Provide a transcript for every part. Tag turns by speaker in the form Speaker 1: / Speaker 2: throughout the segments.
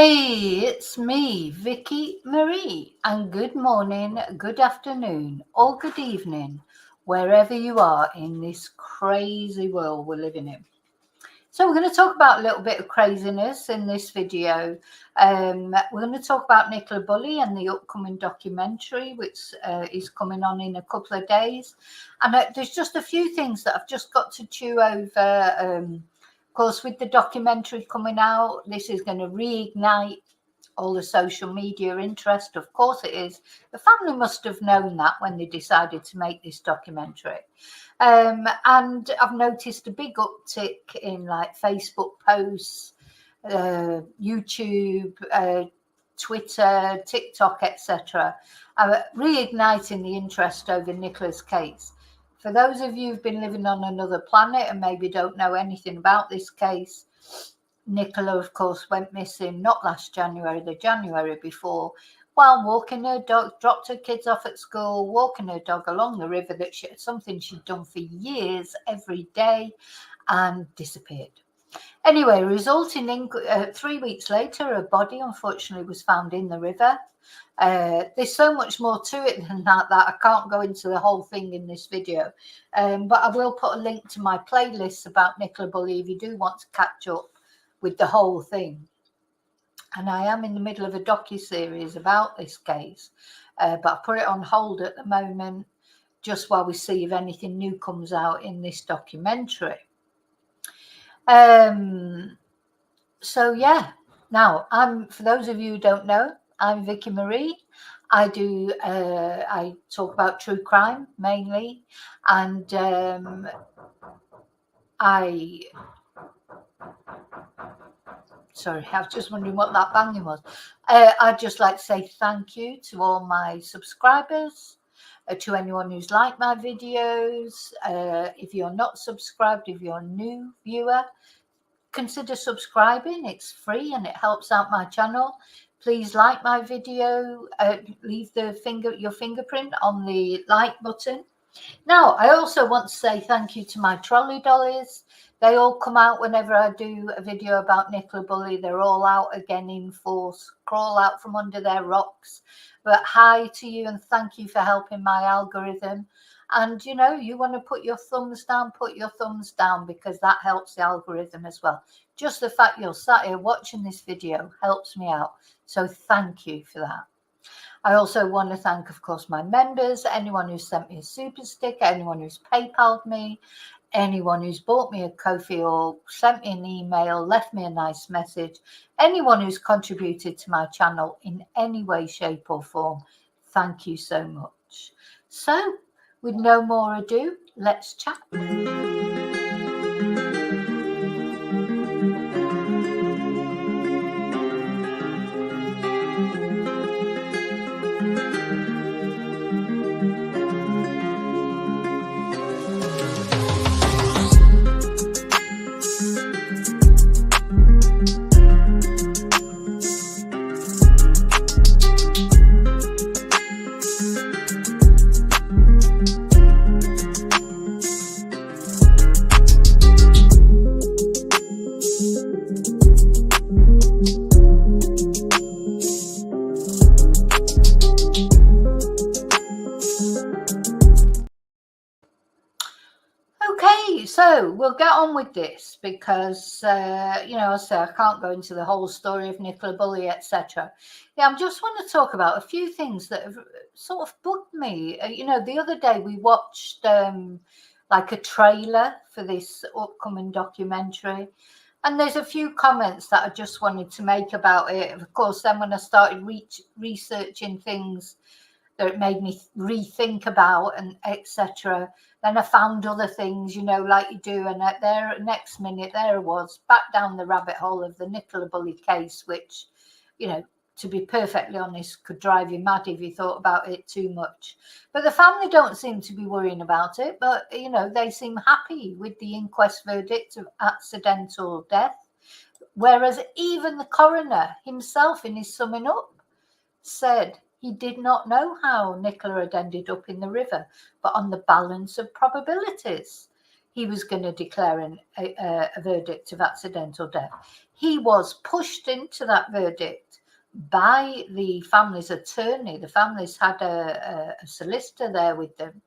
Speaker 1: Hey, it's me, Vicki Marie, and good morning, good afternoon, or good evening, wherever you are in this crazy world we're living in. So we're going to talk about a little bit of craziness in this video. We're going to talk about Nicola Bulley and the upcoming documentary, which is coming on in a couple of days. And there's just a few things that I've just got to chew over. Of course, with the documentary coming out, this is going to reignite all the social media interest. Of course it is. The family must have known that when they decided to make this documentary. And I've noticed a big uptick in like Facebook posts, YouTube, Twitter, TikTok, etc., reigniting the interest over Nicola's case. For those of you who've been living on another planet and maybe don't know anything about this case, Nicola, of course, went missing not last January, the January before, while walking her dog, dropped her kids off at school, walking her dog along the river, something she'd done for years, every day, and disappeared. Anyway, resulting in 3 weeks later, her body unfortunately was found in the river. There's so much more to it than that I can't go into the whole thing in this video. But I will put a link to my playlist about Nicola Bulley if you do want to catch up with the whole thing. And I am in the middle of a docu-series about this case, but I put it on hold at the moment just while we see if anything new comes out in this documentary. So yeah, now for those of you who don't know, I'm Vicki Marie. I talk about true crime mainly, and sorry, I was just wondering what that banging was. I'd just like to say thank you to all my subscribers, to anyone who's liked my videos. If you're not subscribed, if you're a new viewer, consider subscribing. It's free and it helps out my channel. Please like my video, leave your fingerprint on the like button. Now, I also want to say thank you to my trolley dollies. They all come out whenever I do a video about Nicola Bulley. They're all out again in force, crawl out from under their rocks. But hi to you and thank you for helping my algorithm. And, you know, you want to put your thumbs down, because that helps the algorithm as well. Just the fact you're sat here watching this video helps me out. So thank you for that. I also want to thank, of course, my members, anyone who's sent me a super sticker, anyone who's PayPal'd me, anyone who's bought me a coffee or sent me an email, left me a nice message, anyone who's contributed to my channel in any way, shape or form. Thank you so much. So, with no more ado, let's chat. So we'll get on with this because, you know, I can't go into the whole story of Nicola Bulley, etc. Yeah, I just want to talk about a few things that have sort of bugged me. You know, the other day we watched like a trailer for this upcoming documentary. And there's a few comments that I just wanted to make about it. Of course, then when I started researching things that it made me rethink about and etc. Then I found other things, you know, like you do, and there next minute there I was back down the rabbit hole of the Nicola Bulley case, which, you know, to be perfectly honest, could drive you mad if you thought about it too much. But the family don't seem to be worrying about it, but, you know, they seem happy with the inquest verdict of accidental death, whereas even the coroner himself in his summing up said he did not know how Nicola had ended up in the river, but on the balance of probabilities. he was going to declare a verdict of accidental death. He was pushed into that verdict by the family's attorney. The families had a solicitor there with them,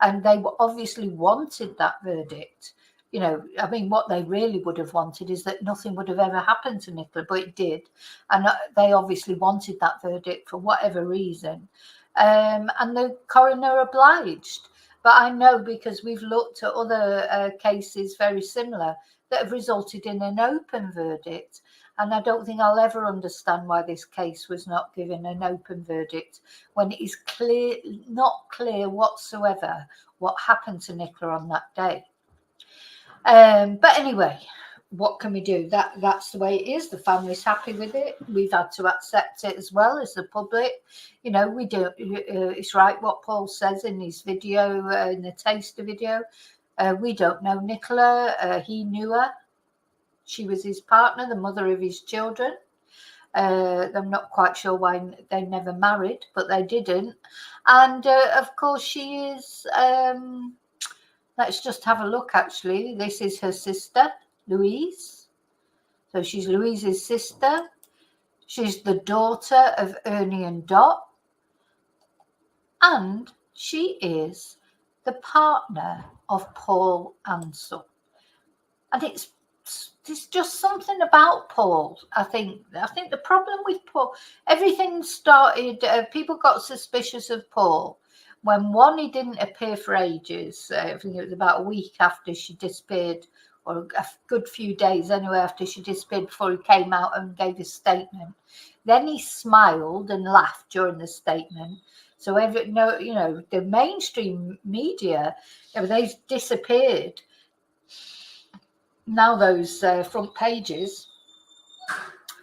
Speaker 1: and they obviously wanted that verdict. You know, I mean, what they really would have wanted is that nothing would have ever happened to Nicola, but it did. And they obviously wanted that verdict for whatever reason. And the coroner obliged. But I know, because we've looked at other cases very similar that have resulted in an open verdict. And I don't think I'll ever understand why this case was not given an open verdict when it is not clear whatsoever what happened to Nicola on that day. But anyway, what can we do? That's the way it is. The family's happy with it. We've had to accept it as well as the public. You know, we do. It's right what Paul says in his video, in the taster video. We don't know Nicola. He knew her. She was his partner, the mother of his children. I'm not quite sure why they never married, but they didn't. And of course, she is. Let's just have a look, actually. This is her sister, Louise. So she's Louise's sister. She's the daughter of Ernie and Dot. And she is the partner of Paul Ansell. And there's just something about Paul. I think the problem with Paul, everything started, people got suspicious of Paul when, one, he didn't appear for ages. I think it was about a week after she disappeared, or a good few days anyway after she disappeared, before he came out and gave a statement. Then he smiled and laughed during the statement. So the MainStream media, they've disappeared. Now those front pages,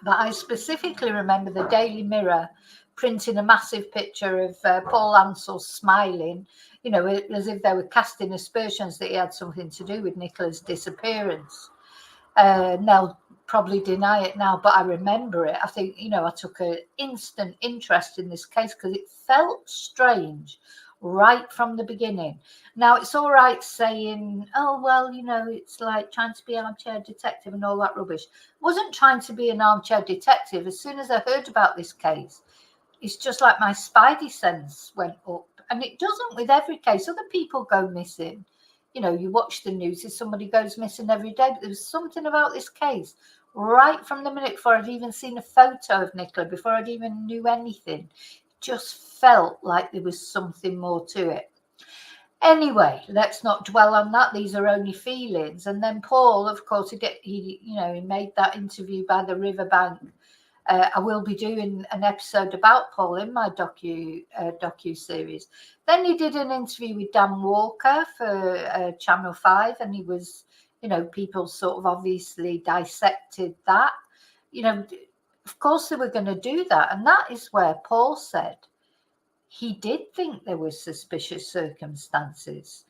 Speaker 1: but I specifically remember the Daily Mirror printing a massive picture of Paul Ansell smiling, as if they were casting aspersions that he had something to do with Nicola's disappearance. They'll probably deny it now, but I remember it. I think, I took an instant interest in this case because it felt strange right from the beginning. Now, it's all right saying, oh, well, it's like trying to be an armchair detective and all that rubbish. I wasn't trying to be an armchair detective. As soon as I heard about this case, it's just like my spidey sense went up. And it doesn't with every case. Other people go missing. You watch the news, somebody goes missing every day. But there was something about this case right from the minute, before I'd even seen a photo of Nicola, before I'd even knew anything. Just felt like there was something more to it. Anyway, let's not dwell on that. These are only feelings. And then Paul, of course, he made that interview by the riverbank. I will be doing an episode about Paul in my docu series. Then he did an interview with Dan Walker for Channel 5, and he was, people sort of obviously dissected that. Of course they were going to do that, and that is where Paul said he did think there were suspicious circumstances.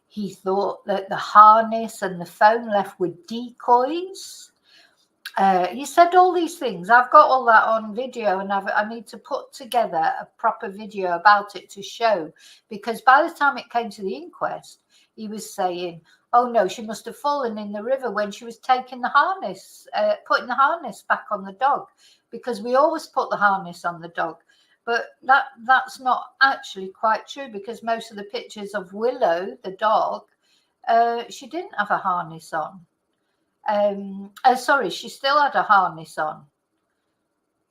Speaker 1: He thought that the harness and the phone left were decoys. He said all these things. I've got all that on video, and I need to put together a proper video about it to show, because by the time it came to the inquest, he was saying, oh no, she must have fallen in the river when she was taking the harness, putting the harness back on the dog, because we always put the harness on the dog. But that's not actually quite true, because most of the pictures of Willow, the dog, she didn't have a harness on. She still had a harness on,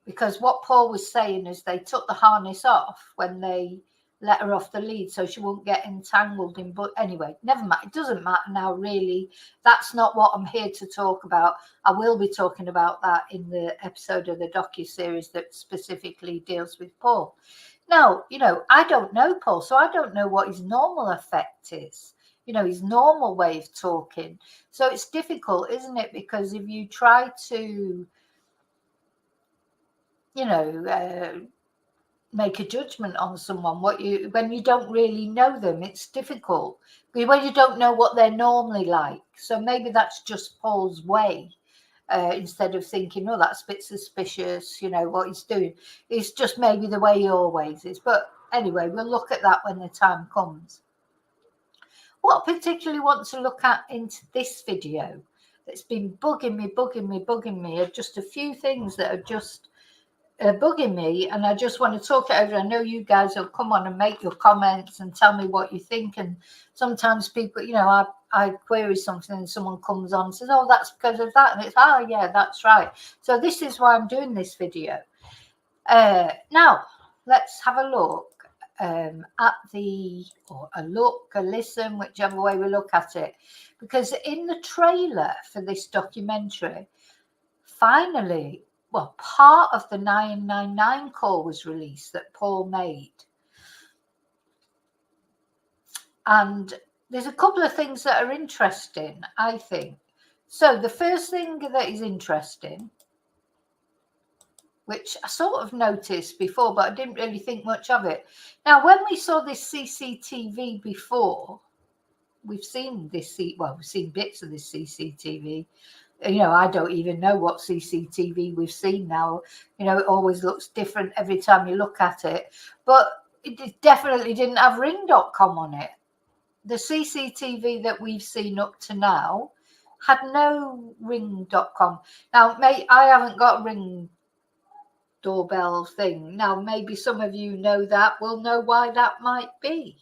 Speaker 1: because what Paul was saying is they took the harness off when they let her off the lead so she won't get entangled in. But anyway, never mind. It doesn't matter now, really. That's not what I'm here to talk about. I will be talking about that in the episode of the docu-series that specifically deals with Paul. Now, I don't know Paul, so I don't know what his normal effect is. His normal way of talking. So it's difficult, isn't it? Because if you try to, make a judgment on someone, when you don't really know them, it's difficult. When you don't know what they're normally like. So maybe that's just Paul's way. Instead of thinking, oh, that's a bit suspicious, what he's doing. It's just maybe the way he always is. But anyway, we'll look at that when the time comes. what I particularly want to look at into this video that's been bugging me are just a few things that are just bugging me, and I just want to talk it over. I know you guys will come on and make your comments and tell me what you think, and sometimes people, you know, I query something and someone comes on and says, oh, that's because of that, and it's, oh yeah, that's right. So this is why I'm doing this video. Now let's have a look at a listen, whichever way we look at it, because in the trailer for this documentary, finally, well, part of the 999 call was released that Paul made. And there's a couple of things that are interesting, I think. So the first thing that is interesting, which I sort of noticed before, but I didn't really think much of it. Now, when we saw this CCTV before, we've seen this, well, we've seen bits of this CCTV. You know, I don't even know what CCTV we've seen now. You know, it always looks different every time you look at it. But it definitely didn't have ring.com on it. The CCTV that we've seen up to now had no ring.com. Now, mate, I haven't got a ring doorbell thing. Now, maybe some of you know that, will know why that might be.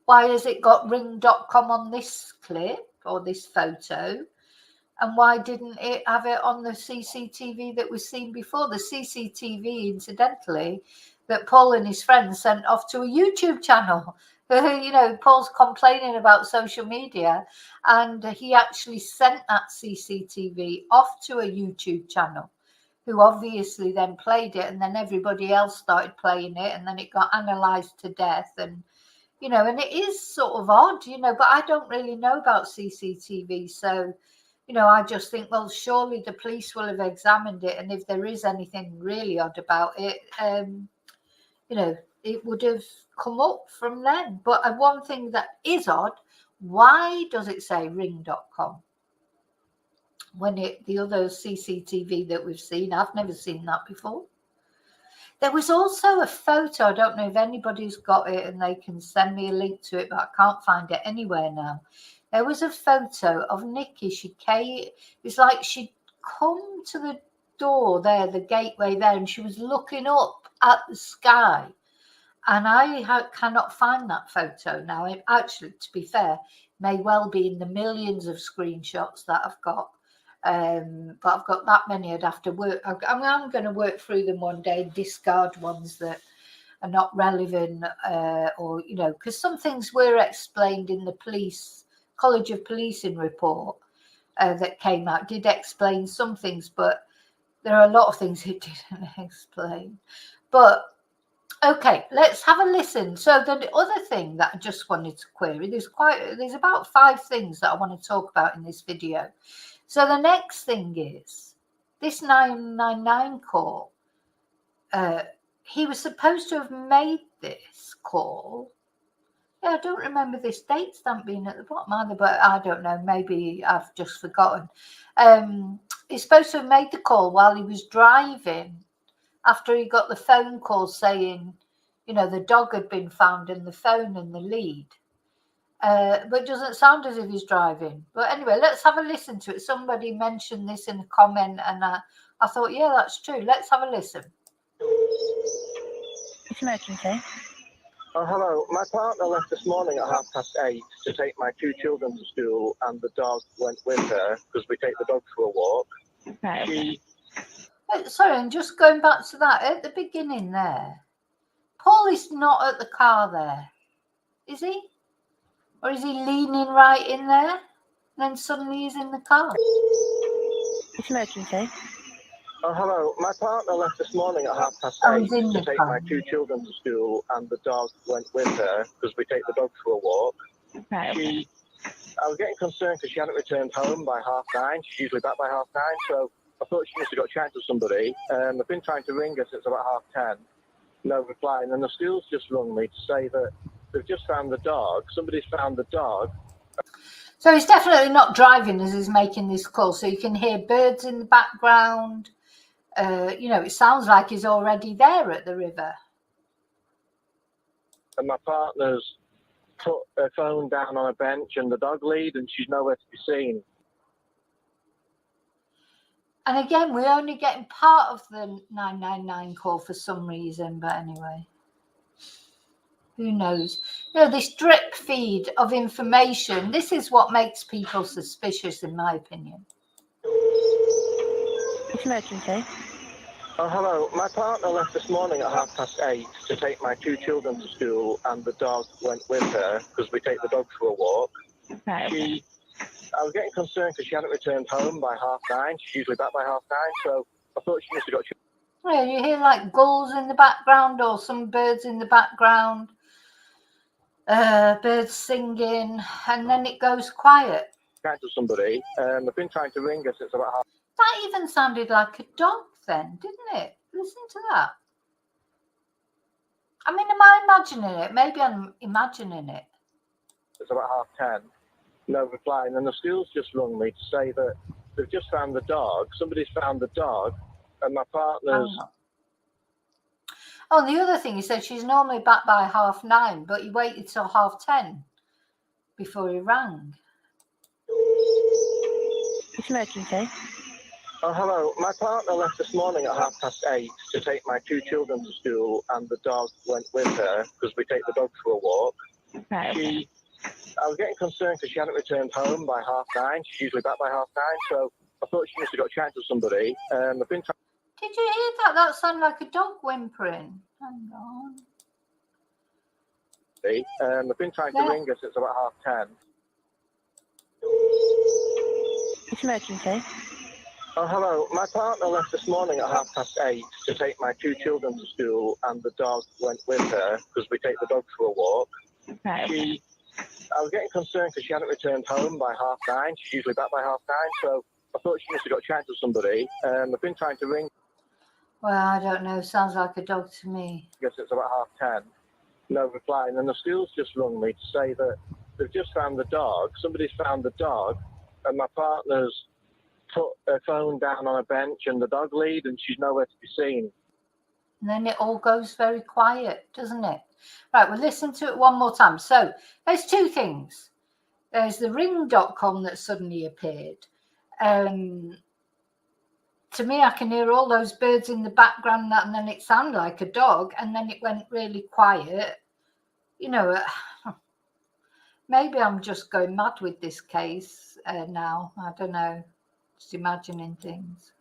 Speaker 1: Why has it got ring.com on this clip or this photo? And why didn't it have it on the CCTV that was seen before? The CCTV, incidentally, that Paul and his friends sent off to a YouTube channel. You know, Paul's complaining about social media, and he actually sent that CCTV off to a YouTube channel, who obviously then played it, and then everybody else started playing it, and then it got analysed to death. And, you know, and it is sort of odd, you know, but I don't really know about CCTV. So, you know, I just think, well, surely the police will have examined it. And if there is anything really odd about it, you know, it would have come up from then. But one thing that is odd, why does it say ring.com? When the other CCTV that we've seen, I've never seen that before. There was also a photo, I don't know if anybody's got it and they can send me a link to it, but I can't find it anywhere now. There was a photo of Nikki. It's like she'd come to the door there, the gateway there, and she was looking up at the sky. And I cannot find that photo now. It actually, to be fair, may well be in the millions of screenshots that I've got. But I've got that many I'd have to work. I'm going to work through them one day, discard ones that are not relevant, or, you know, because some things were explained in the College of Policing report that came out, did explain some things, but there are a lot of things it didn't explain. But okay, let's have a listen. So the other thing that I just wanted to query, there's about 5 things that I want to talk about in this video. So the next thing is this 999 call. He was supposed to have made this call. Yeah, I don't remember this date stamp being at the bottom either, but I don't know. Maybe I've just forgotten. He's supposed to have made the call while he was driving, after he got the phone call saying, you know, the dog had been found in the phone in the lead. But it doesn't sound as if he's driving. But anyway, let's have a listen to it. Somebody mentioned this in a comment, and I thought, yeah, that's true. Let's have a listen.
Speaker 2: It's emergency.
Speaker 3: Oh, hello. My partner left this morning at 8:30 to take my 2 children to school, and the dog went with her because we take the dog for a walk.
Speaker 2: Right, okay.
Speaker 1: Sorry, and just going back to that, at the beginning there, Paul is not at the car there, is he? Or is he leaning right in there? And then suddenly he's in the car.
Speaker 2: It's emergency.
Speaker 3: Oh, hello. My partner left this morning at 8:30 to take my 2 children to school, and the dog went with her because we take the dog for a walk.
Speaker 2: Right, okay.
Speaker 3: I was getting concerned because she hadn't returned home by 9:30. She's usually back by 9:30, so I thought she must have got chatting to somebody. I've been trying to ring her since about 10:30. No reply. And then the school's just rung me to say that they've just found the dog. Somebody's found the dog.
Speaker 1: So he's definitely not driving as he's making this call. So you can hear birds in the background. You know, it sounds like he's already there at the river.
Speaker 3: And my partner's put her phone down on a bench and the dog lead, and she's nowhere to be seen.
Speaker 1: And again, we're only getting part of the 999 call for some reason, but anyway, who knows? You know, this drip feed of information, this is what makes people suspicious, in my opinion.
Speaker 2: It's emergency.
Speaker 3: Oh, hello. My partner left this morning at 8:30 to take my 2 children to school, and the dog went with her because we take the dog for a walk.
Speaker 2: Right.
Speaker 3: I was getting concerned because she hadn't returned home by 9:30. She's usually back by 9:30, so I thought she must have got...
Speaker 1: Yeah, you hear like gulls in the background or some birds in the background, birds singing, and then it goes quiet.
Speaker 3: ...to somebody. I've been trying to ring her since about half...
Speaker 1: That even sounded like a dog then, didn't it? Listen to that. I mean, am I imagining it? Maybe I'm imagining it.
Speaker 3: It's about 9:30. No reply. And then the school's just rung me to say that they've just found the dog. Somebody's found the dog, and my partner's...
Speaker 1: Oh, and the other thing, he said she's normally back by 9:30, but he waited till 10:30 before he rang.
Speaker 2: It's emergency.
Speaker 3: Oh, hello. My partner left this morning at 8:30 to take my 2 children to school, and the dog went with her because we take the dog for a walk.
Speaker 2: Right.
Speaker 3: I was getting concerned because she hadn't returned home by 9:30. She's usually back by 9:30, so I thought she must have got chatting to somebody. I've been trying...
Speaker 1: Did you hear that? That sounded like a dog whimpering. Hang on.
Speaker 3: I've been trying to ring her since about 9:30.
Speaker 2: It's emergency.
Speaker 3: Oh, hello. My partner left this morning at 8:30 to take my 2 children to school, and the dog went with her because we take the dog for a walk.
Speaker 2: Right.
Speaker 3: I was getting concerned because she hadn't returned home by 9:30. She's usually back by 9:30, so I thought she must have got chatting to somebody. I've been trying to ring...
Speaker 1: Well, I don't know. Sounds like a dog to me.
Speaker 3: I guess it's about 9:30. No reply. And then the school's just rung me to say that they've just found the dog. Somebody's found the dog, and my partner's put her phone down on a bench and the dog lead, and she's nowhere to be seen.
Speaker 1: And then it all goes very quiet, doesn't it? Right, we'll listen to it one more time. So there's 2 things. There's the ring.com that suddenly appeared. To me, I can hear all those birds in the background, and then it sounded like a dog, and then it went really quiet. You know, maybe I'm just going mad with this case now. I don't know. Just imagining things.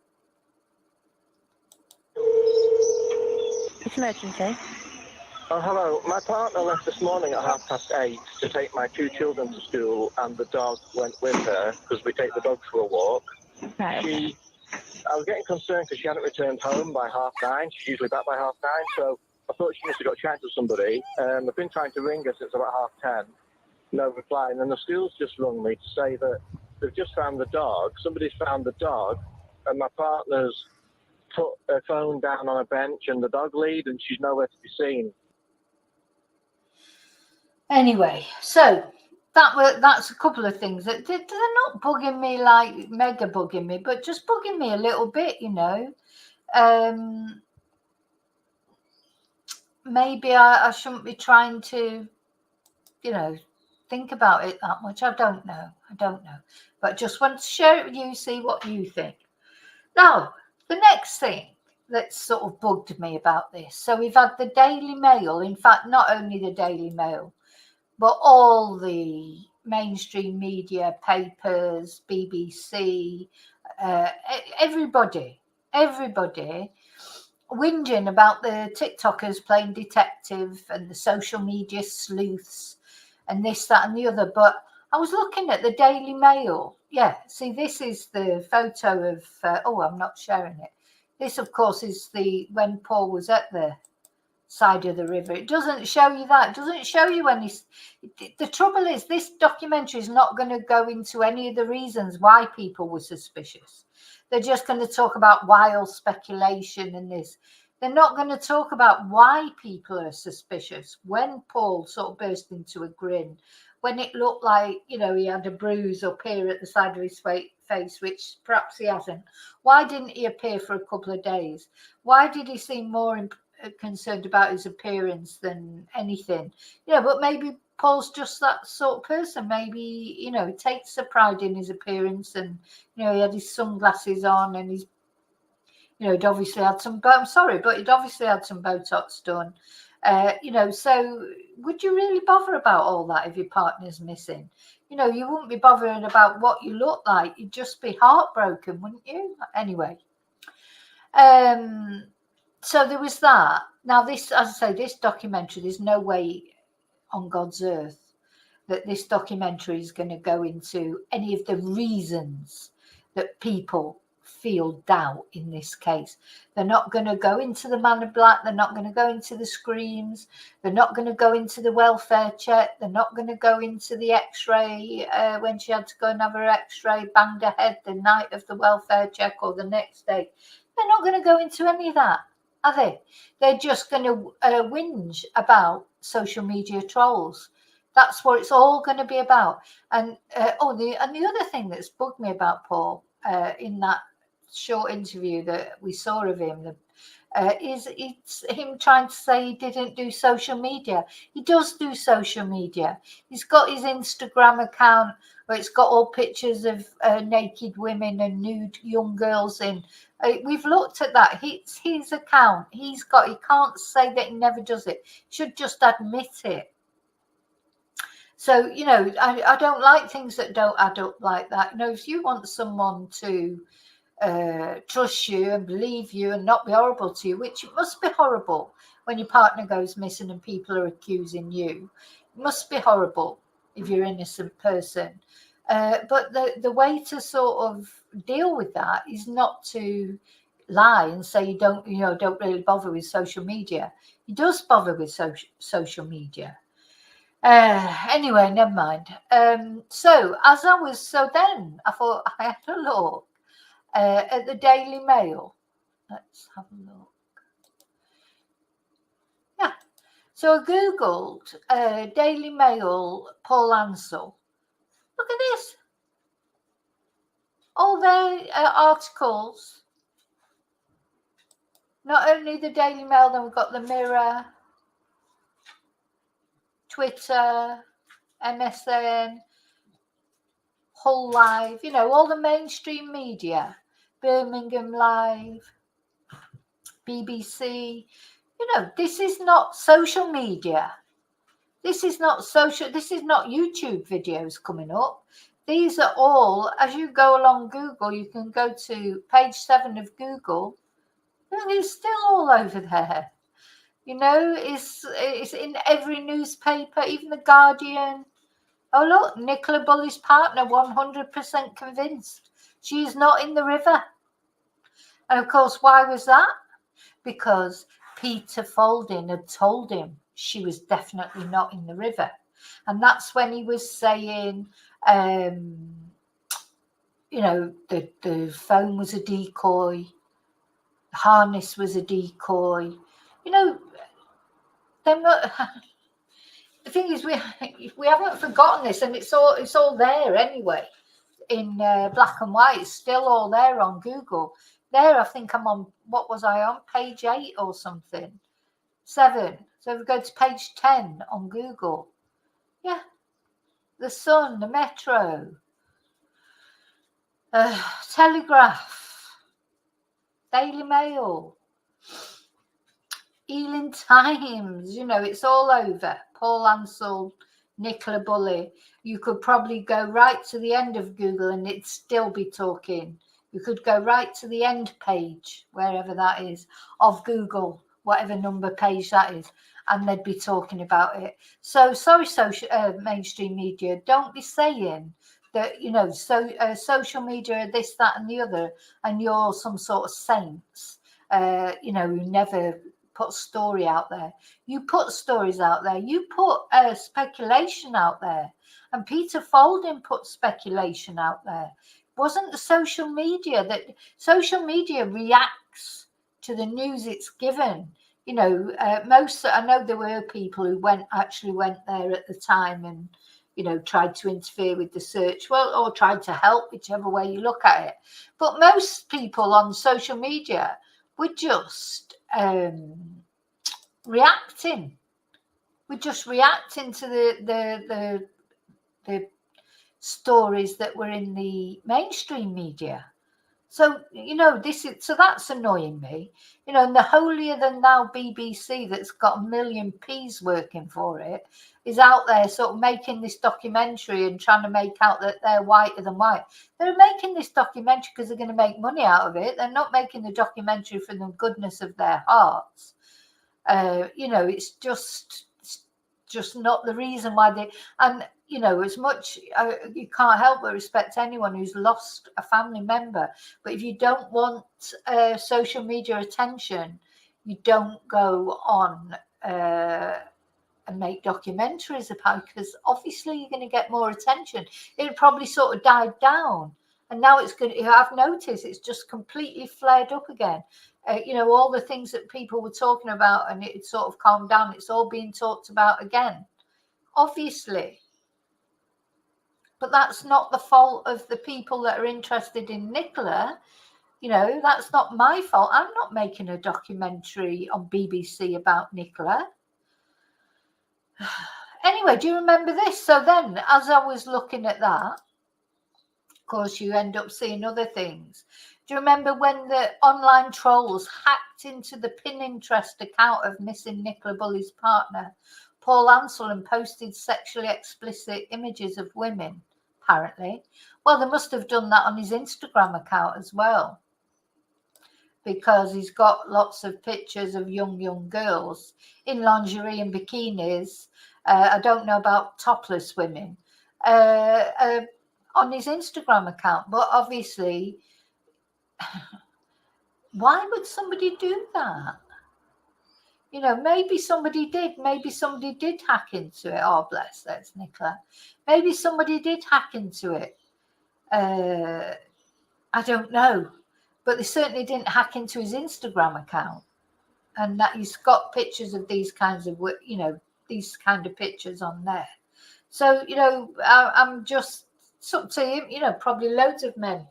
Speaker 2: It's emergency.
Speaker 3: Oh, hello. My partner left this morning at 8:30 to take my 2 children to school, and the dog went with her because we take the dog for a walk.
Speaker 2: Right.
Speaker 3: I was getting concerned because she hadn't returned home by 9:30. She's usually back by 9:30, so I thought she must have got chatting to somebody. I've been trying to ring her since about 10:30. No reply. And then the school's just rung me to say that they've just found the dog. Somebody's found the dog, and my partner's put her phone down on a bench and the dog lead, and she's nowhere to be seen.
Speaker 1: Anyway, so that's a couple of things that they're not bugging me, like mega bugging me, but just bugging me a little bit, you know. Maybe I shouldn't be trying to, you know, think about it that much. I don't know, but just want to share it with you, see what you think. Now, the next thing that sort of bugged me about this, so we've had the Daily Mail, in fact, not only the Daily Mail, but all the mainstream media, papers, BBC, everybody whinging about the TikTokers playing detective and the social media sleuths and this, that and the other. But I was looking at the Daily Mail. Yeah, see, this is the photo of, I'm not sharing it. This, of course, is when Paul was at the side of the river. It doesn't show you that. It doesn't show you any. The trouble is, this documentary is not going to go into any of the reasons why people were suspicious. They're just going to talk about wild speculation and this. They're not going to talk about why people are suspicious. When Paul sort of burst into a grin, when it looked like, you know, he had a bruise up here at the side of his face, which perhaps he hasn't. Why didn't he appear for a couple of days? Why did he seem more concerned about his appearance than anything? You know, but maybe Paul's just that sort of person. Maybe, you know, he takes a pride in his appearance, and, you know, he had his sunglasses on, and he's, you know, he'd obviously had some, I'm sorry, but he'd obviously had some Botox done. You know, so would you really bother about all that if your partner's missing? You know, you wouldn't be bothering about what you look like. You'd just be heartbroken, wouldn't you? Anyway. So there was that. Now, this, as I say, this documentary, there's no way on God's earth that this documentary is going to go into any of the reasons that people feel doubt in this case. They're not going to go into the man in black. They're not going to go into the screams. They're not going to go into the welfare check. They're not going to go into the x-ray when she had to go and have her x-ray, banged her head the night of the welfare check or the next day. They're not going to go into any of that, are they? They're just going to whinge about social media trolls. That's what it's all going to be about. And the other thing that's bugged me about Paul in that short interview that we saw of him is it's him trying to say he didn't do social media. He does do social media. He's got his Instagram account where it's got all pictures of naked women and nude young girls in. We've looked at that. It's his account. He can't say that he never does it. He should just admit it. So, you know, I don't like things that don't add up like that. You know, if you want someone to trust you and believe you and not be horrible to you, which it must be horrible when your partner goes missing and people are accusing you. It must be horrible if you're an innocent person. But the way to sort of deal with that is not to lie and say you don't really bother with social media. He does bother with social media. Anyway, never mind. Then I thought I had a look at the Daily Mail. Let's have a look. Yeah. So I Googled Daily Mail Paul Ansell. Look at this. All their articles. Not only the Daily Mail, then we've got the Mirror, Twitter, MSN, Hull Live, you know, all the mainstream media, Birmingham Live, BBC. You know, this is not social media. This is not YouTube videos coming up. These are all, as you go along Google, you can go to page 7 of Google, and it's still all over there. You know, it's in every newspaper, even The Guardian. Oh, look, Nicola Bulley's partner, 100% convinced she is not in the river. And of course, why was that? Because Peter Folding had told him she was definitely not in the river. And that's when he was saying, you know, the phone was a decoy, the harness was a decoy. You know, they're not... The thing is, we haven't forgotten this, and it's all there anyway in black and white. It's still all there on Google. There, I think I'm on, what was I on? Page 8 or something. 7. So if we go to page 10 on Google. Yeah. The Sun, the Metro, Telegraph, Daily Mail, Ealing Times, you know, it's all over. Paul Ansell, Nicola Bulley. You could probably go right to the end of Google and it'd still be talking. You could go right to the end page, wherever that is, of Google, whatever number page that is, and they'd be talking about it. So sorry, mainstream media, don't be saying that, you know, social media, this, that, and the other, and you're some sort of saints, you know, who never put a story out there. You put stories out there. You put speculation out there. And Peter Folding put speculation out there. It wasn't the social media. That social media reacts to the news it's given. You know, I know there were people who actually went there at the time and, you know, tried to interfere with the search, or tried to help, whichever way you look at it. But most people on social media were just reacting. We're just reacting to the stories that were in the mainstream media. So, so that's annoying me. And the holier than thou BBC that's got a million P's working for it is out there sort of making this documentary and trying to make out that they're whiter than white. They're making this documentary because they're going to make money out of it. They're not making the documentary for the goodness of their hearts. It's just not the reason why they, and as much you can't help but respect anyone who's lost a family member, but if you don't want social media attention, you don't go on and make documentaries about, because obviously you're going to get more attention. It probably sort of died down, and now it's going to, I've noticed it's just completely flared up again. All the things that people were talking about, and it sort of calmed down, it's all being talked about again, obviously. But that's not the fault of the people that are interested in Nicola. That's not my fault. I'm not making a documentary on BBC about Nicola. Anyway, do you remember this? So then, as I was looking at that, of course, you end up seeing other things. Do you remember when the online trolls hacked into the Pinterest account of missing Nicola Bulley's partner, Paul Ansell, and posted sexually explicit images of women, apparently? Well, they must have done that on his Instagram account as well, because he's got lots of pictures of young girls in lingerie and bikinis. I don't know about topless women on his Instagram account. But obviously, why would somebody do that? Maybe somebody did. Maybe somebody did hack into it. Oh, bless, that's Nicola. Maybe somebody did hack into it. I don't know. But they certainly didn't hack into his Instagram account. And that he's got pictures of these kinds of, these kind of pictures on there. So, I'm just, it's up to him. Probably loads of men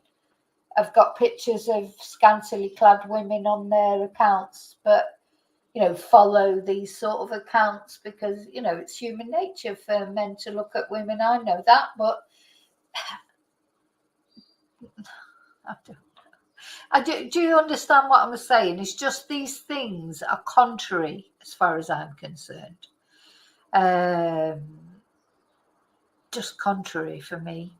Speaker 1: have got pictures of scantily clad women on their accounts, but follow these sort of accounts because it's human nature for men to look at women. I know that, but I don't. Do you understand what I'm saying? It's just these things are contrary as far as I'm concerned. Just contrary for me.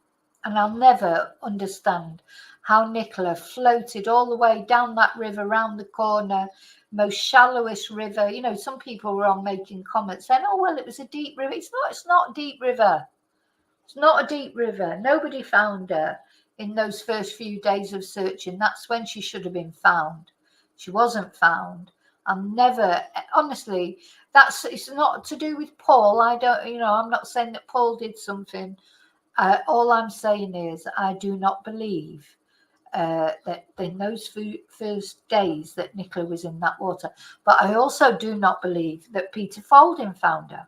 Speaker 1: And I'll never understand how Nicola floated all the way down that river, round the corner, most shallowest river. Some people were on making comments saying, oh, well, it was a deep river. It's not a deep river. It's not a deep river. Nobody found her in those first few days of searching. That's when she should have been found. She wasn't found. I'm never, honestly, it's not to do with Paul. I'm not saying that Paul did something. All I'm saying is I do not believe that in those first days that Nicola was in that water. But I also do not believe that Peter Folding found her.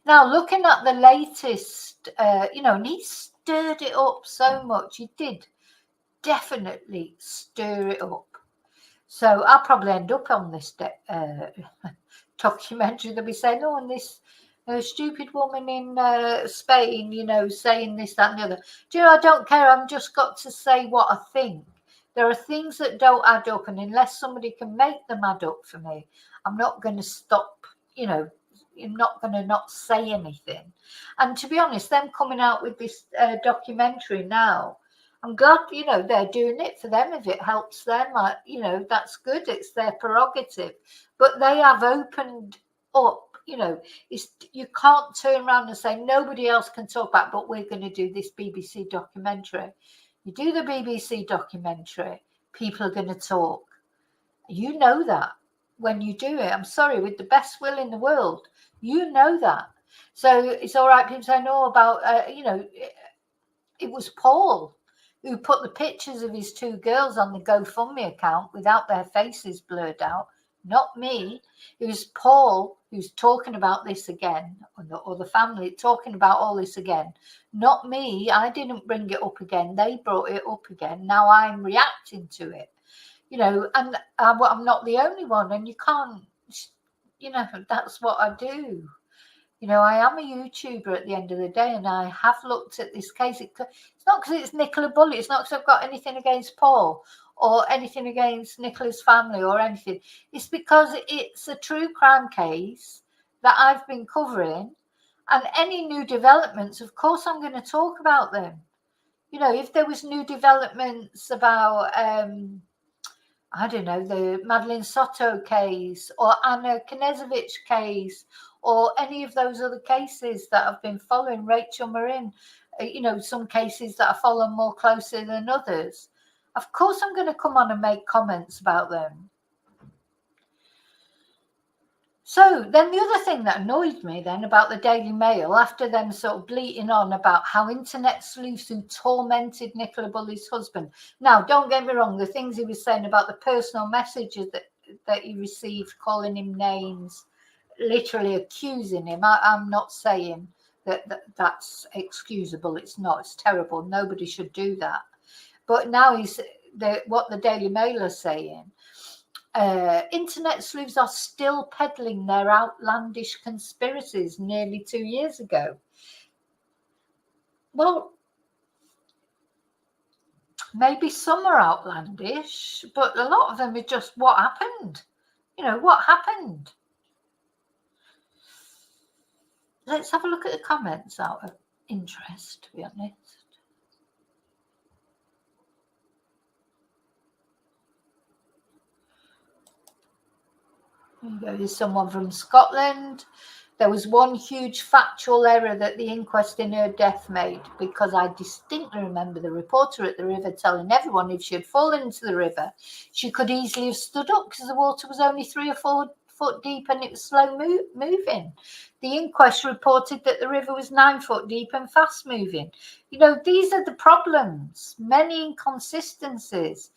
Speaker 1: Now, looking at the latest, and he stirred it up so much. He did definitely stir it up. So I'll probably end up on this documentary. They'll be saying, oh, and this stupid woman in Spain, saying this, that, and the other. Do I don't care. I've just got to say what I think. There are things that don't add up, and unless somebody can make them add up for me, I'm not going to stop, I'm not going to not say anything. And to be honest, them coming out with this documentary now, I'm glad, they're doing it for them. If it helps them, that's good. It's their prerogative. But they have opened up, you can't turn around and say nobody else can talk about, but we're going to do this BBC documentary. You do the BBC documentary, people are going to talk. You know that when you do it. I'm sorry, with the best will in the world, you know that. So it's all right people saying, oh, about, it was Paul who put the pictures of his two girls on the GoFundMe account without their faces blurred out. Not me. It was Paul who's talking about this again, or the family talking about all this again. Not me. I didn't bring it up again. They brought it up again. Now I'm reacting to it. And I'm not the only one. And you can't, that's what I do. You know, I am a YouTuber at the end of the day, and I have looked at this case. It's not because it's Nicola Bulley. It's not because I've got anything against Paul or anything against Nicola's family or anything. It's because it's a true crime case that I've been covering, and any new developments, of course, I'm going to talk about them. You know, if there was new developments about, I don't know, the Madeline Soto case or Anna Knezevich case or any of those other cases that I've been following, Rachel Marin, you know, some cases that I follow more closely than others. Of course, I'm going to come on and make comments about them. So then the other thing that annoyed me then about the Daily Mail, after them sort of bleating on about how internet sleuths who tormented Nicola Bulley's husband. Now, don't get me wrong, the things he was saying about the personal messages that he received, calling him names, literally accusing him. I'm not saying that's excusable. It's not. It's terrible. Nobody should do that. But now what the Daily Mail are saying, internet sleuths are still peddling their outlandish conspiracies nearly 2 years ago. Well, maybe some are outlandish, but a lot of them are just what happened. You know, what happened? Let's have a look at the comments out of interest, to be honest. There you go. There's someone from Scotland. There was one huge factual error that the inquest in her death made, because I distinctly remember the reporter at the river telling everyone if she had fallen into the river, she could easily have stood up because the water was only 3 or 4 foot deep and it was slow moving. The inquest reported that the river was 9 foot deep and fast moving. You know, these are the problems, many inconsistencies.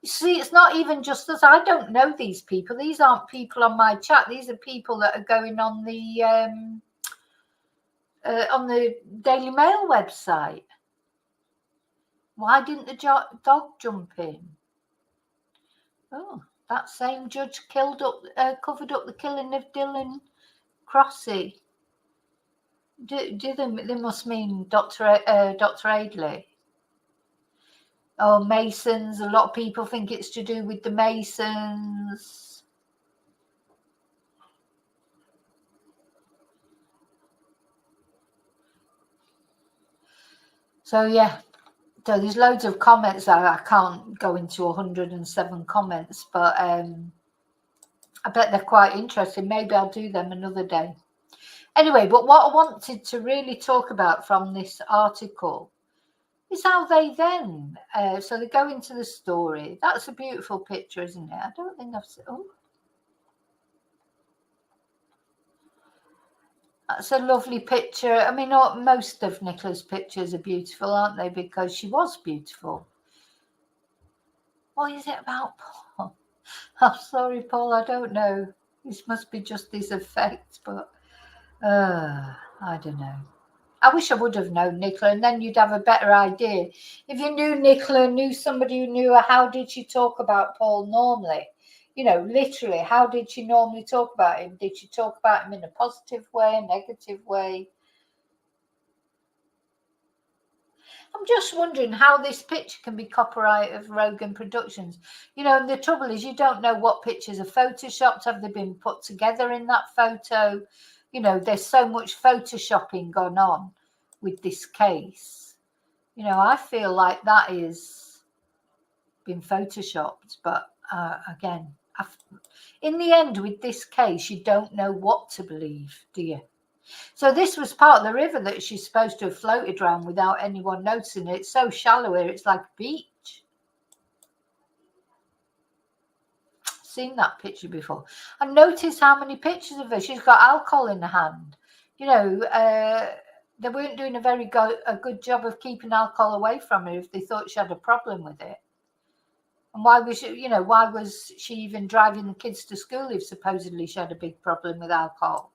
Speaker 1: You see, it's not even just us. I don't know these people. These aren't people on my chat. These are people that are going on the Daily Mail website. Why didn't the dog jump in? Oh, that same judge covered up the killing of Dylan Crossy. They must mean Dr. Aidley. Oh, Masons. A lot of people think it's to do with the Masons. So, yeah. So there's loads of comments that I can't go into 107 comments, but I bet they're quite interesting. Maybe I'll do them another day. Anyway, but what I wanted to really talk about from this article is how they then, so they go into the story. That's a beautiful picture, isn't it? I don't think I've seen, oh. That's a lovely picture. I mean, most of Nicola's pictures are beautiful, aren't they? Because she was beautiful. What is it about Paul? I'm sorry, Paul, I don't know. This must be just his effect, but I don't know. I wish I would have known Nicola, and then you'd have a better idea. If you knew Nicola, knew somebody who knew her, how did she talk about Paul normally? You know, literally, how did she normally talk about him? Did she talk about him in a positive way, a negative way? I'm just wondering how this picture can be copyright of Rogan Productions. You know, and the trouble is you don't know what pictures are photoshopped. Have they been put together in that photo? You know, there's so much photoshopping gone on with this case. You know, I feel like that is been photoshopped. But again, in the end, with this case, you don't know what to believe, do you? So this was part of the river that she's supposed to have floated around without anyone noticing it. It's so shallow here, it's like a beach. Seen that picture before. And notice how many pictures of her. She's got alcohol in the hand. You know, they weren't doing a good job of keeping alcohol away from her if they thought she had a problem with it. And why was she even driving the kids to school if supposedly she had a big problem with alcohol?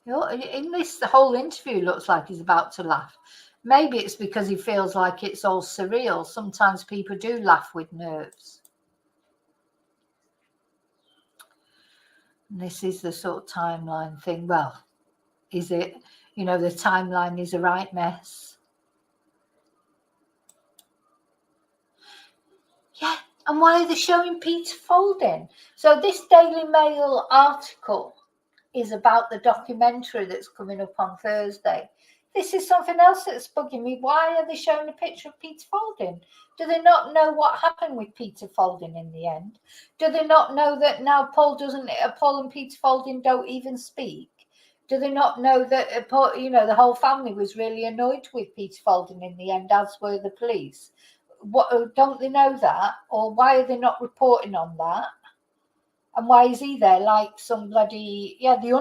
Speaker 1: In this, the whole interview looks like he's about to laugh. Maybe it's because he feels like it's all surreal. Sometimes people do laugh with nerves. And this is the sort of timeline thing. Well, is it? You know, the timeline is a right mess. Yeah, and why are they showing Peter Folding? So this Daily Mail article is about the documentary that's coming up on Thursday. This is something else that's bugging me. Why are they showing a picture of Peter Folding? Do they not know what happened with Peter Folding in the end? Do they not know that now Paul and Peter Folding don't even speak? Do they not know that Paul, the whole family was really annoyed with Peter Folding in the end, as were the police? What, don't they know that? Or why are they not reporting on that? And why is he there like some bloody, the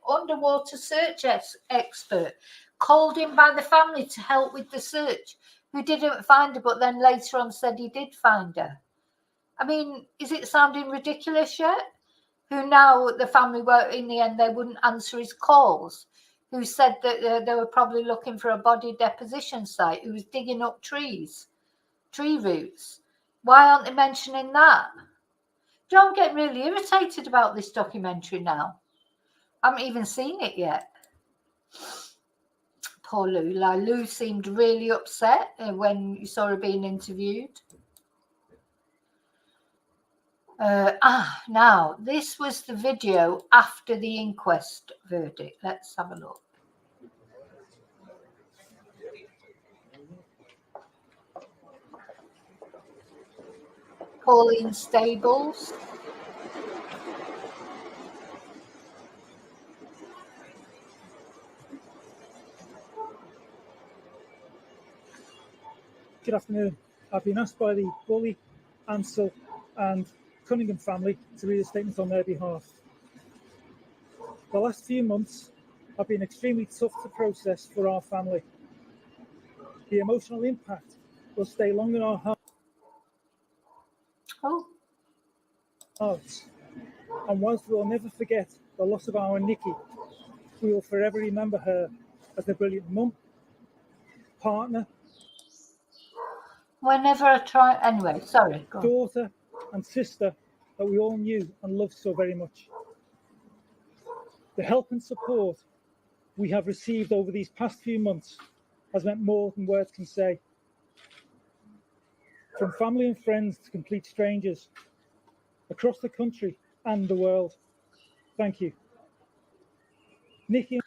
Speaker 1: underwater search expert called in by the family to help with the search, who didn't find her, but then later on said he did find her. I mean, is it sounding ridiculous yet? Who now the family were, in the end, they wouldn't answer his calls, who said that they were probably looking for a body deposition site, who was digging up tree roots. Why aren't they mentioning that? Don't get really irritated about this documentary now. I haven't even seen it yet. Poor Lou. Lou seemed really upset when you saw her being interviewed. Now, this was the video after the inquest verdict. Let's have a look. Pauline Stables.
Speaker 4: Good afternoon. I've been asked by the Bully, Ansell and Cunningham family to read a statement on their behalf. The last few months have been extremely tough to process for our family. The emotional impact will stay long in our hearts. And whilst we will never forget the loss of our Nikki, we will forever remember her as a brilliant mum, partner,
Speaker 1: Whenever I try, anyway, sorry. Go on.
Speaker 4: daughter and sister that we all knew and loved so very much. The help and support we have received over these past few months has meant more than words can say. From family and friends to complete strangers, across the country and the world. Thank you. Nikki.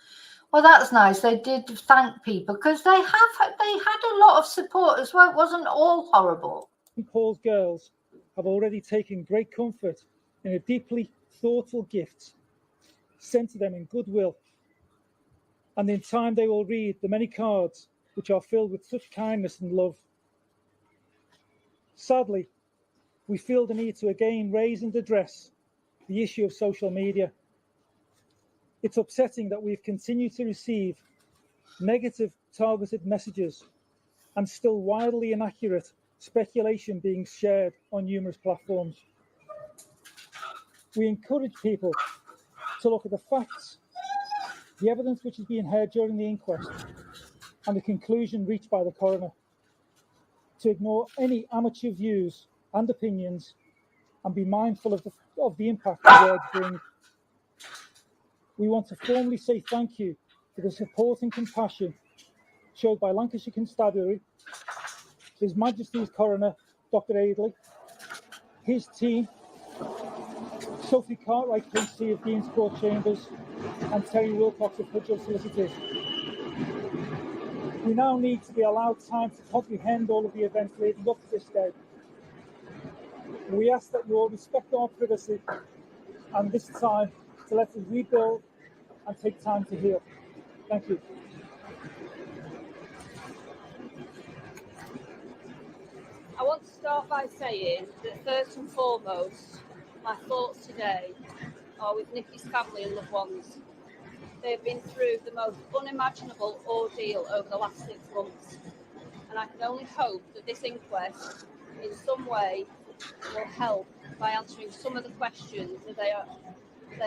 Speaker 1: Well, that's nice. They did thank people because they had a lot of support as well. It wasn't all horrible.
Speaker 4: Paul's girls have already taken great comfort in a deeply thoughtful gift sent to them in goodwill. And in time they will read the many cards which are filled with such kindness and love. Sadly, we feel the need to again raise and address the issue of social media. It's upsetting that we've continued to receive negative targeted messages and still wildly inaccurate speculation being shared on numerous platforms. We encourage people to look at the facts, the evidence which is being heard during the inquest, and the conclusion reached by the coroner, to ignore any amateur views and opinions and be mindful of the impact the words bring. We want to formally say thank you for the support and compassion showed by Lancashire Constabulary, His Majesty's Coroner, Dr. Aidley, his team, Sophie Cartwright, PC of Dean's Court Chambers, and Terry Wilcox of Hudgell Solicitors. We now need to be allowed time to comprehend all of the events leading up to this day. We ask that you all respect our privacy and this time to let us rebuild and take time to heal. Thank you.
Speaker 5: I want to start by saying that first and foremost, my thoughts today are with Nikki's family and loved ones. They've been through the most unimaginable ordeal over the last 6 months, and I can only hope that this inquest in some way will help by answering some of the questions that they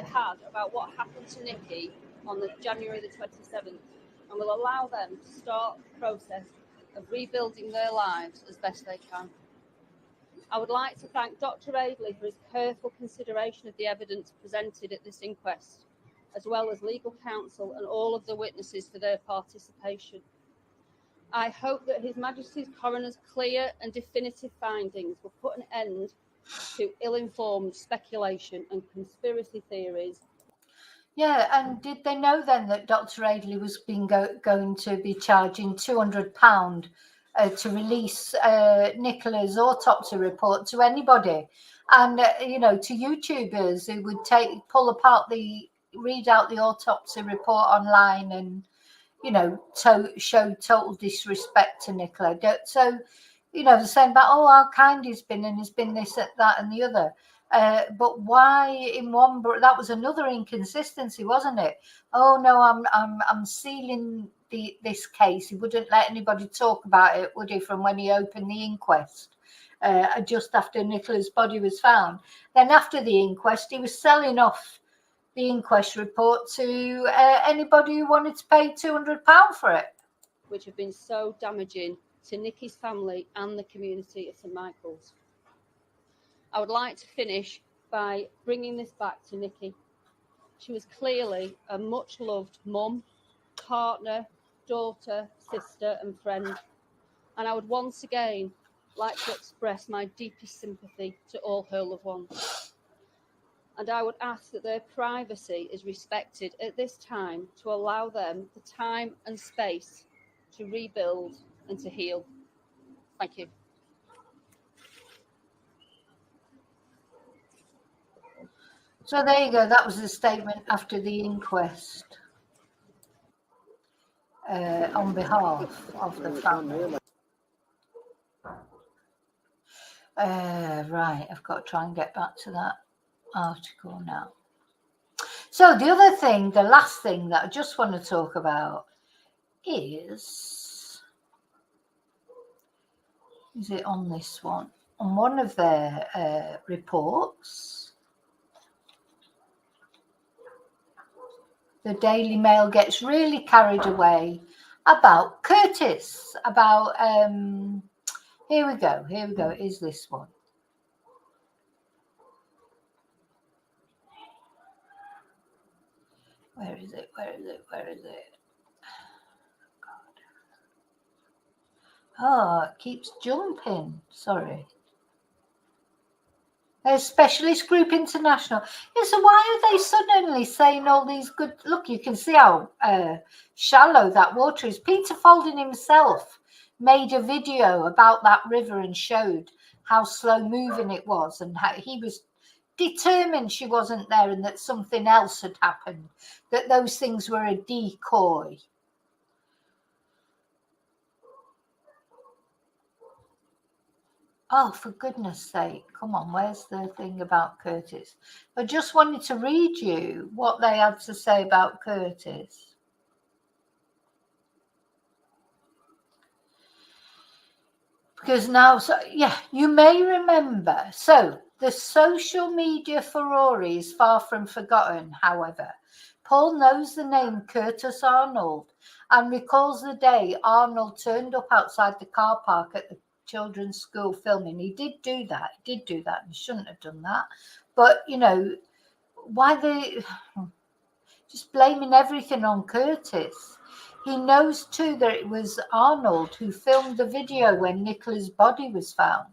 Speaker 5: had about what happened to Nikki on January the 27th, and will allow them to start the process of rebuilding their lives as best they can. I would like to thank Dr. Aidley for his careful consideration of the evidence presented at this inquest, as well as legal counsel and all of the witnesses for their participation. I hope that His Majesty's Coroner's clear and definitive findings will put an end to ill-informed speculation and conspiracy theories.
Speaker 1: Yeah, and did they know then that Dr. Aidley was going to be charging £200 to release Nicola's autopsy report to anybody? And, to YouTubers who would read out the autopsy report online and, show total disrespect to Nicola. So, they're saying about, oh, how kind he's been and he's been this, that and the other. But why in one? That was another inconsistency, wasn't it? Oh no, I'm sealing this case. He wouldn't let anybody talk about it, would he? From when he opened the inquest, just after Nicola's body was found. Then after the inquest, he was selling off the inquest report to anybody who wanted to pay £200 for it,
Speaker 5: which have been so damaging to Nikki's family and the community at St Michael's. I would like to finish by bringing this back to Nikki. She was clearly a much-loved mum, partner, daughter, sister and friend. And I would once again like to express my deepest sympathy to all her loved ones. And I would ask that their privacy is respected at this time to allow them the time and space to rebuild and to heal. Thank you.
Speaker 1: So there you go. That was the statement after the inquest on behalf of the family. Right, I've got to try and get back to that article now. So the other thing, the last thing that I just want to talk about is it on this one? On one of their reports, the Daily Mail gets really carried away about Curtis, about, here we go, is this one. Where is it? Oh, it keeps jumping, sorry. A Specialist Group International. Yeah, so why are they suddenly saying all these good... Look, you can see how shallow that water is. Peter Folding himself made a video about that river and showed how slow moving it was and how he was determined she wasn't there and that something else had happened, that those things were a decoy. Oh, for goodness sake, come on, where's the thing about Curtis? I just wanted to read you what they had to say about Curtis. Because now, so yeah, you may remember, so the social media furore is far from forgotten, however. Paul knows the name Curtis Arnold and recalls the day Arnold turned up outside the car park at the children's school filming. He did do that, and shouldn't have done that. But, why they just blaming everything on Curtis? He knows too that it was Arnold who filmed the video when Nicola's body was found.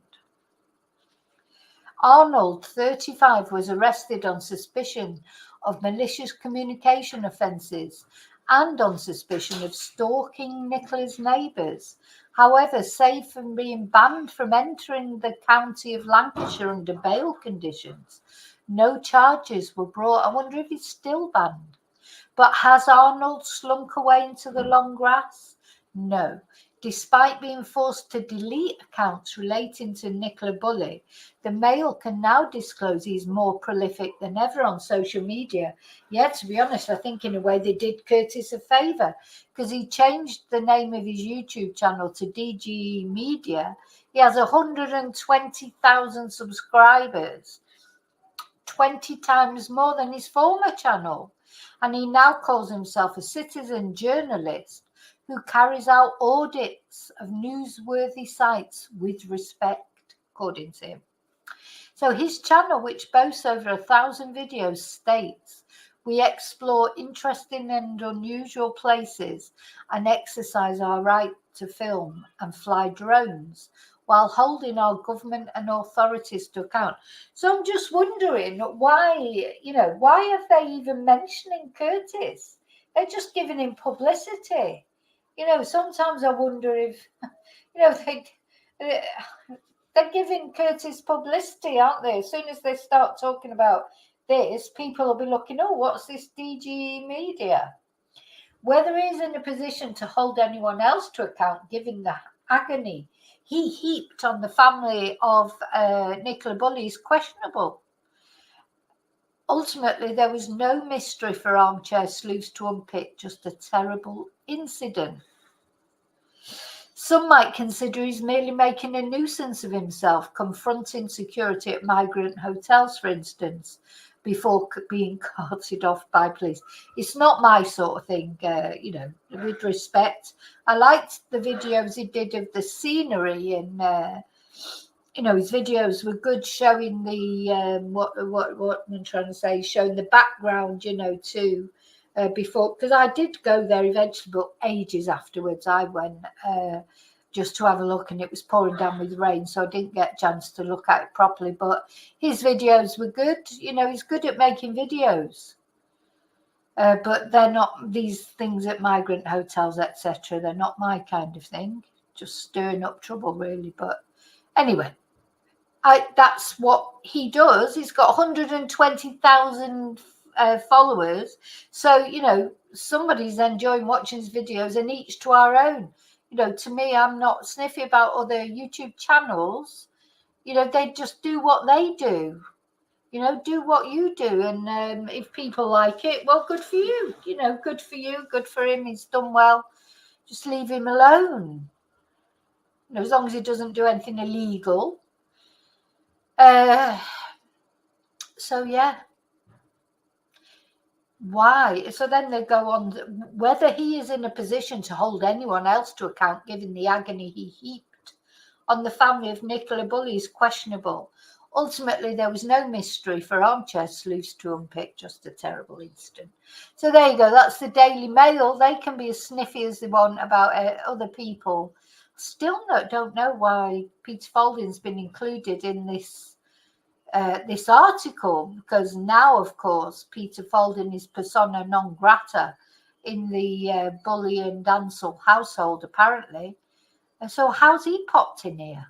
Speaker 1: Arnold, 35, was arrested on suspicion of malicious communication offences and on suspicion of stalking Nicola's neighbours. However, save from being banned from entering the county of Lancashire under bail conditions, no charges were brought. I wonder if he's still banned. But has Arnold slunk away into the long grass? No. Despite being forced to delete accounts relating to Nicola Bulley, the Mail can now disclose he's more prolific than ever on social media. Yeah, to be honest, I think in a way they did Curtis a favour because he changed the name of his YouTube channel to DGE Media. He has 120,000 subscribers, 20 times more than his former channel. And he now calls himself a citizen journalist who carries out audits of newsworthy sites with respect. according to him. So his channel, which boasts over 1,000 videos, states, "We explore interesting and unusual places and exercise our right to film and fly drones while holding our government and authorities to account." So I'm just wondering why, why are they even mentioning Curtis? They're just giving him publicity. Sometimes I wonder if, they're giving Curtis publicity, aren't they? As soon as they start talking about this, people will be looking, oh, what's this DGE media? Whether he's in a position to hold anyone else to account, given the agony he heaped on the family of Nicola Bulley, is questionable. Ultimately, there was no mystery for armchair sleuths to unpick, just a terrible incident. Some might consider he's merely making a nuisance of himself, confronting security at migrant hotels, for instance, before being carted off by police. It's not my sort of thing, with respect. I liked the videos he did of the scenery, and his videos were good, showing the what I'm trying to say, showing the background, to before, because I did go there eventually, but ages afterwards I went just to have a look, and it was pouring down with rain, so I didn't get a chance to look at it properly. But his videos were good. He's good at making videos, but they're not these things at migrant hotels, etc. They're not my kind of thing, just stirring up trouble, really. But anyway, that's what he does. He's got 120,000 followers, so somebody's enjoying watching his videos, and each to our own. To me, I'm not sniffy about other YouTube channels. They just do what they do. Do what you do, and if people like it, well, good for you. Good for you, good for him. He's done well. Just leave him alone. As long as he doesn't do anything illegal. So yeah. Why? So then they go on, whether he is in a position to hold anyone else to account, given the agony he heaped on the family of Nicola Bulley, is questionable. Ultimately, there was no mystery for armchair sleuths to unpick, just a terrible incident. So there you go. That's the Daily Mail. They can be as sniffy as they want about other people. Still don't know why Peter Folding's been included in this article, because now, of course, Peter Folding is persona non grata in the Bulley and Ansell household, apparently. And so how's he popped in here?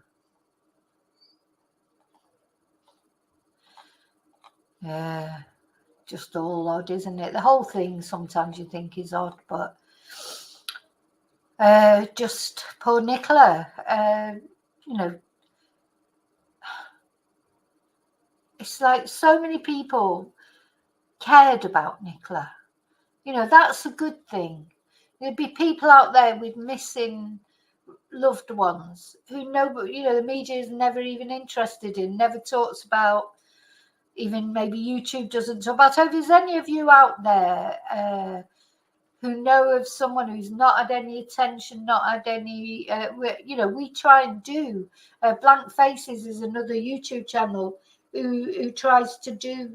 Speaker 1: Just all odd, isn't it? The whole thing sometimes you think is odd, but just poor Nicola, it's like so many people cared about Nicola. That's a good thing. There'd be people out there with missing loved ones who the media is never even interested in, never talks about, even maybe YouTube doesn't talk about. So if there's any of you out there who know of someone who's not had any attention, not had any, we try and do. Blank Faces is another YouTube channel who tries to do,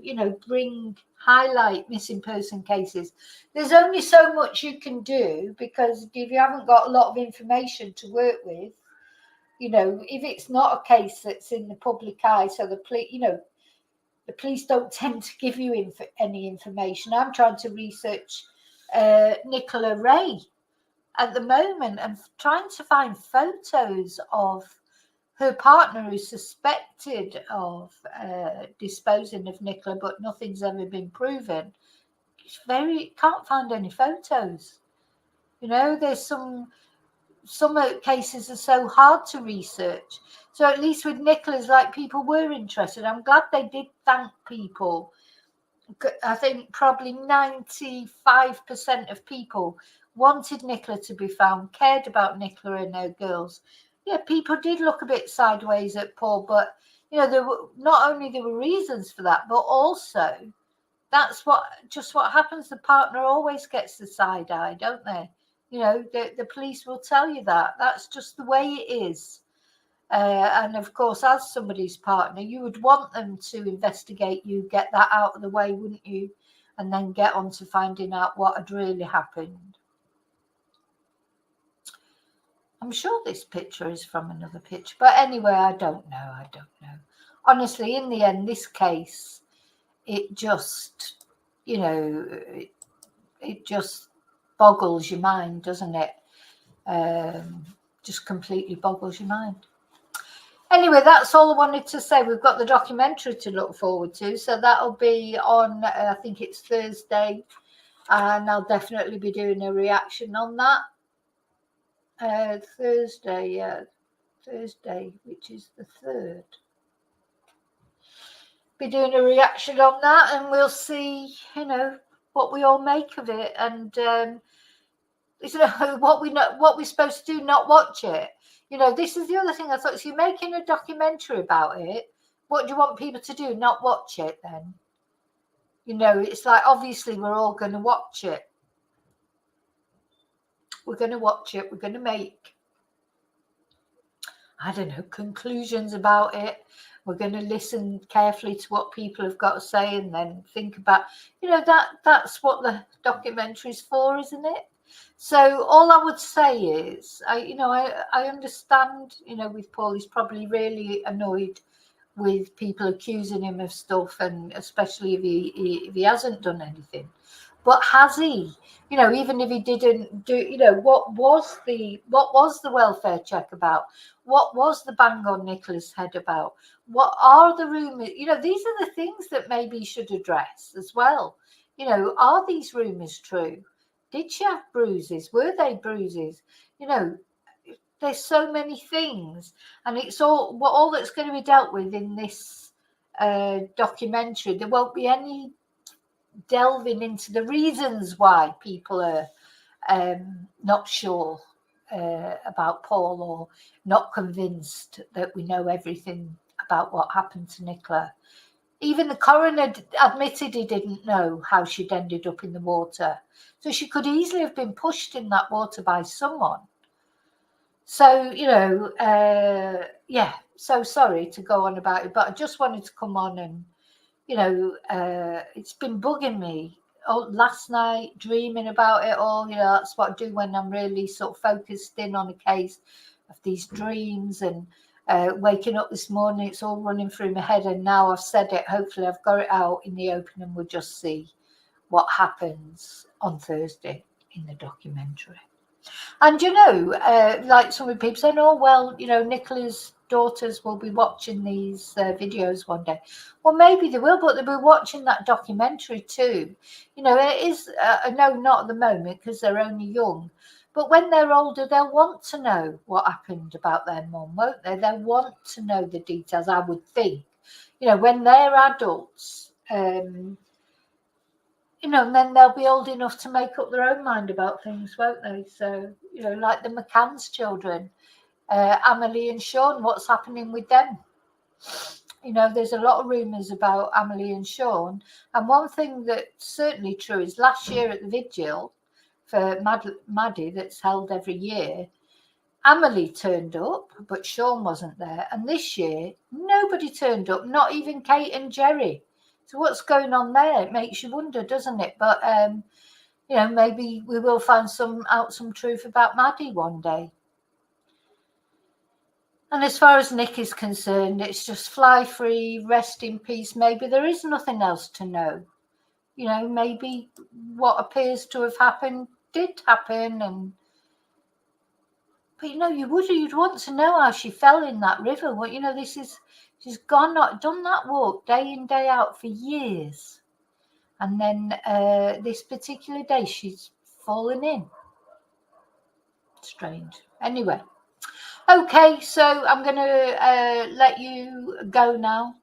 Speaker 1: highlight missing person cases. There's only so much you can do, because if you haven't got a lot of information to work with, if it's not a case that's in the public eye, so the police don't tend to give you any information. I'm trying to research Nicola Ray at the moment and trying to find photos of her partner who's suspected of disposing of Nicola, but nothing's ever been proven. Can't find any photos. There's some cases are so hard to research. So at least with Nicola's, people were interested. I'm glad they did thank people. I think probably 95% of people wanted Nicola to be found, cared about Nicola and her girls. Yeah, people did look a bit sideways at Paul, but there were not only there were reasons for that, but also that's what happens. The partner always gets the side eye, don't they? The police will tell you that. That's just the way it is. And of course, as somebody's partner, you would want them to investigate you, get that out of the way, wouldn't you? And then get on to finding out what had really happened. I'm sure this picture is from another picture, but anyway, I don't know. Honestly, in the end, this case, it just, it just boggles your mind, doesn't it? Just completely boggles your mind. Anyway, that's all I wanted to say. We've got the documentary to look forward to, so that'll be on, I think it's Thursday, and I'll definitely be doing a reaction on that. Thursday, which is the 3rd. Be doing a reaction on that, and we'll see, what we all make of it, and what we're supposed to do, not watch it. This is the other thing I thought. So you're making a documentary about it. What do you want people to do? Not watch it then? It's like, obviously we're all going to watch it. We're going to watch it. We're going to make, I don't know, conclusions about it. We're going to listen carefully to what people have got to say, and then think about, that's what the documentary's for, isn't it? So all I would say is, I understand, with Paul, he's probably really annoyed with people accusing him of stuff, and especially if he hasn't done anything. But has he? Even if he didn't do, what was the welfare check about? What was the bang on Nicola's head about? What are the rumours? These are the things that maybe he should address as well. Are these rumours true? Did she have bruises? Were they bruises? There's so many things, and it's all that's going to be dealt with in this documentary. There won't be any delving into the reasons why people are not sure about Paul, or not convinced that we know everything about what happened to Nicola. Even the coroner admitted he didn't know how she'd ended up in the water. So she could easily have been pushed in that water by someone. So, so sorry to go on about it, but I just wanted to come on and, it's been bugging me last night, dreaming about it all. That's what I do when I'm really sort of focused in on a case, of these dreams, and waking up this morning, it's all running through my head, and now I've said it. Hopefully I've got it out in the open, and we'll just see what happens on Thursday in the documentary. And like some people saying, oh well, Nicola's daughters will be watching these videos one day. Well, maybe they will, but they'll be watching that documentary too. It is no, not at the moment, because they're only young. But when they're older, they'll want to know what happened about their mum, won't they? They'll want to know the details, I would think. When they're adults, and then they'll be old enough to make up their own mind about things, won't they? So, like the McCann's children, Amelie and Sean, what's happening with them? There's a lot of rumours about Amelie and Sean. And one thing that's certainly true is last year at the vigil for Maddie, that's held every year, Amelie turned up, but Sean wasn't there. And this year, nobody turned up, not even Kate and Jerry. So what's going on there? It makes you wonder, doesn't it? But, maybe we will find some truth about Maddie one day. And as far as Nick is concerned, it's just fly free, rest in peace. Maybe there is nothing else to know. Maybe what appears to have happened did happen, but you'd want to know how she fell in that river. Well, she's done that walk day in, day out for years, and then this particular day she's fallen in. Strange. Anyway, okay, so I'm going to let you go now,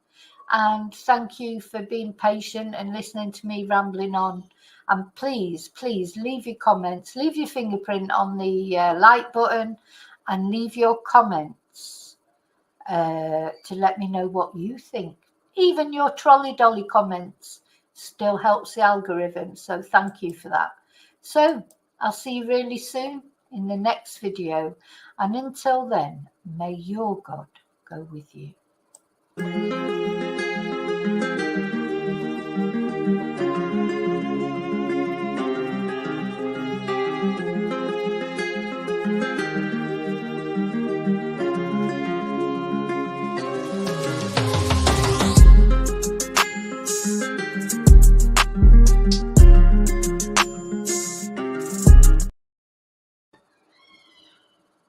Speaker 1: and thank you for being patient and listening to me rambling on. And please leave your comments, leave your fingerprint on the like button, and leave your comments to let me know what you think. Even your trolley dolly comments still helps the algorithm, so thank you for that. So I'll see you really soon in the next video, and until then, May your God go with you.